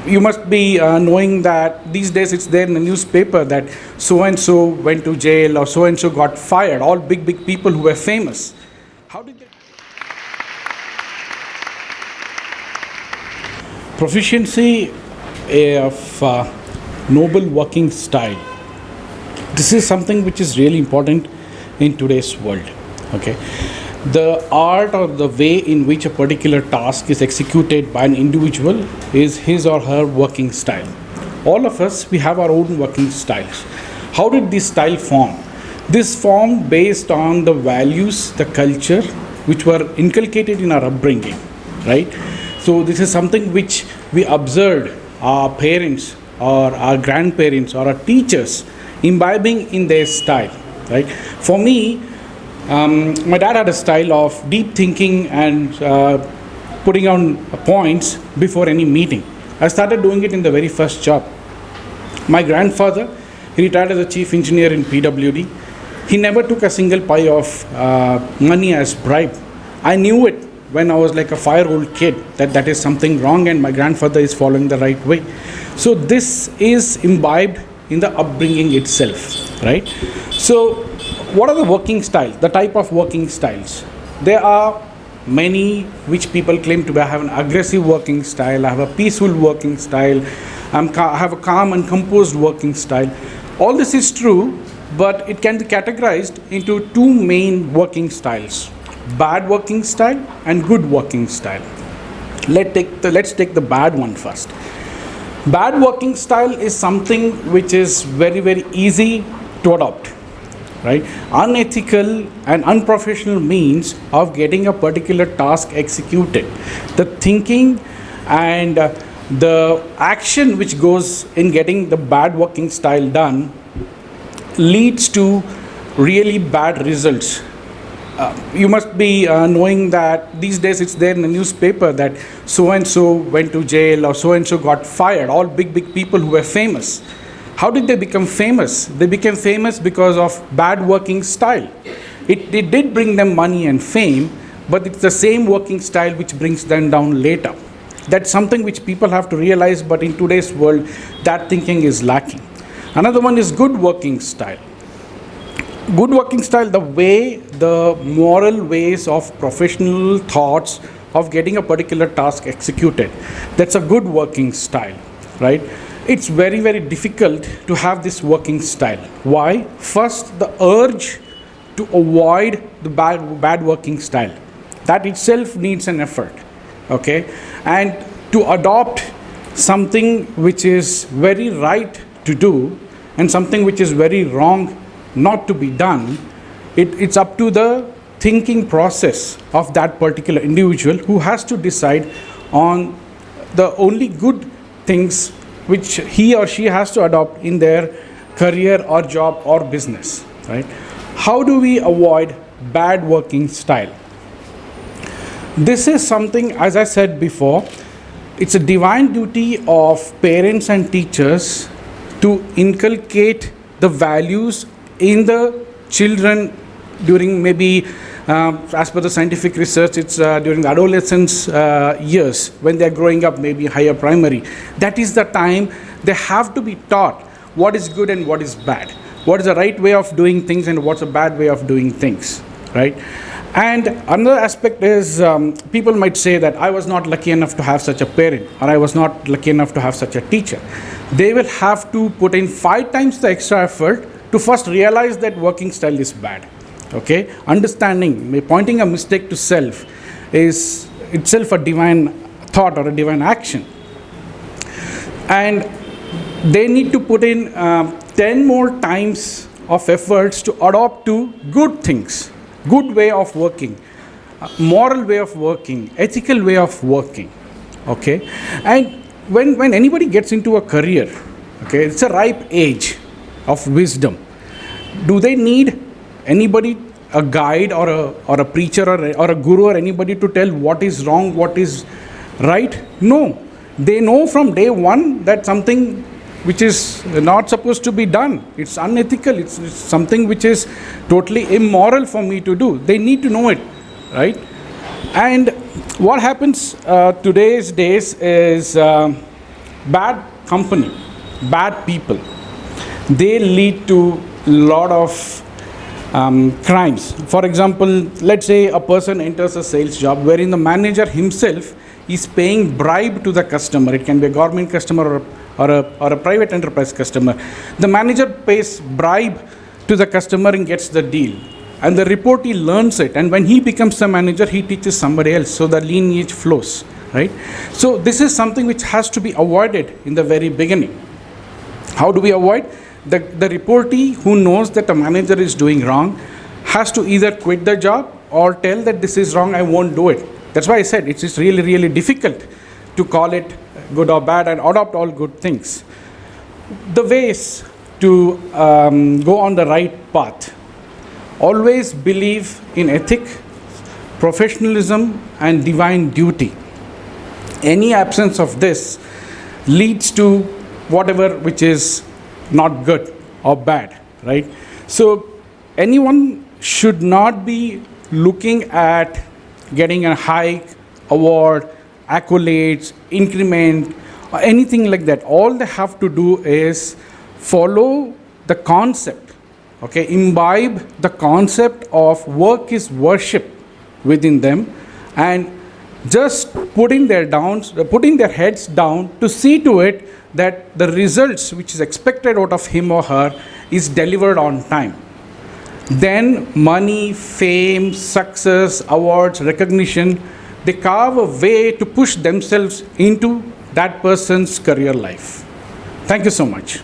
You must be knowing that these days it's there in the newspaper that so and so went to jail or so and so got fired, all big people who were famous. How did they? Proficiency of noble working style. This is something which is really important in today's world. Okay, the art or the way in which a particular task is executed by an individual is his or her working style. All of us, we have our own working styles. How did this style form? This formed based on the values, the culture which were inculcated in our upbringing, right? So this is something which we observed our parents or our grandparents or our teachers imbibing in their style, right? For me, my dad had a style of deep thinking and putting on points before any meeting. I started doing it in the very first job. My grandfather, he retired as a chief engineer in PWD. He never took a single pie of money as bribe. I knew it when I was like a 5-year-old kid that is something wrong and my grandfather is following the right way. So this is imbibed in the upbringing itself, right? So what are the working styles, the type of working styles? There are many which people claim to have an aggressive working style, I have a peaceful working style, I have a calm and composed working style. All this is true, but it can be categorized into two main working styles: bad working style and good working style. Let's take the bad one first. Bad working style is something which is very easy to adopt, right? Unethical and unprofessional means of getting a particular task executed. The thinking and the action which goes in getting the bad working style done leads to really bad results. You must be knowing that these days it's there in the newspaper that so and so went to jail or so and so got fired, all big people who were famous. How did they become famous? They became famous because of bad working style. It did bring them money and fame, but it's the same working style which brings them down later. That's something which people have to realize, but in today's world, that thinking is lacking. Another one is good working style. Good working style, the moral ways of professional thoughts of getting a particular task executed. That's a good working style, right? It's very difficult to have this working style. Why? First, the urge to avoid the bad working style. That itself needs an effort, okay? And to adopt something which is very right to do and something which is very wrong not to be done, it's up to the thinking process of that particular individual who has to decide on the only good things which he or she has to adopt in their career or job or business, right? How do we avoid bad working style? This is something, as I said before, it's a divine duty of parents and teachers to inculcate the values in the children during maybe, as per the scientific research, it's during the adolescence years when they're growing up, maybe higher primary. That is the time they have to be taught what is good and what is bad, what is the right way of doing things and what's a bad way of doing things, right? And another aspect is people might say that I was not lucky enough to have such a parent, or I was not lucky enough to have such a teacher. They will have to put in 5 times the extra effort to first realize that working style is bad, okay? Understanding, pointing a mistake to self is itself a divine thought or a divine action. And they need to put in 10 more times of efforts to adopt to good things, good way of working, moral way of working, ethical way of working, okay? And when anybody gets into a career, okay, it's a ripe age of wisdom. Do they need anybody, a guide or a preacher or a guru or anybody to tell what is wrong, what is right? No. They know from day one that something which is not supposed to be done, it's unethical, it's something which is totally immoral for me to do. They need to know it, right? And what happens today's days is bad company, bad people, they lead to a lot of crimes. For example, let's say a person enters a sales job wherein the manager himself is paying bribe to the customer. It can be a government customer or a private enterprise customer. The manager pays bribe to the customer and gets the deal. And the reportee learns it. And when he becomes the manager, he teaches somebody else. So the lineage flows, right? So this is something which has to be avoided in the very beginning. How do we avoid? The reportee who knows that the manager is doing wrong has to either quit the job or tell that this is wrong, I won't do it. That's why I said it's just really, really difficult to call it good or bad and adopt all good things. The ways to go on the right path. Always believe in ethic, professionalism, and divine duty. Any absence of this leads to whatever which is not good or bad, right? So anyone should not be looking at getting a hike, award, accolades, increment, or anything like that. All they have to do is follow the concept, okay? Imbibe the concept of work is worship within them, and just putting their heads down to see to it that the results which is expected out of him or her is delivered on time. Then money, fame, success, awards, recognition, they carve a way to push themselves into that person's career life. Thank you so much.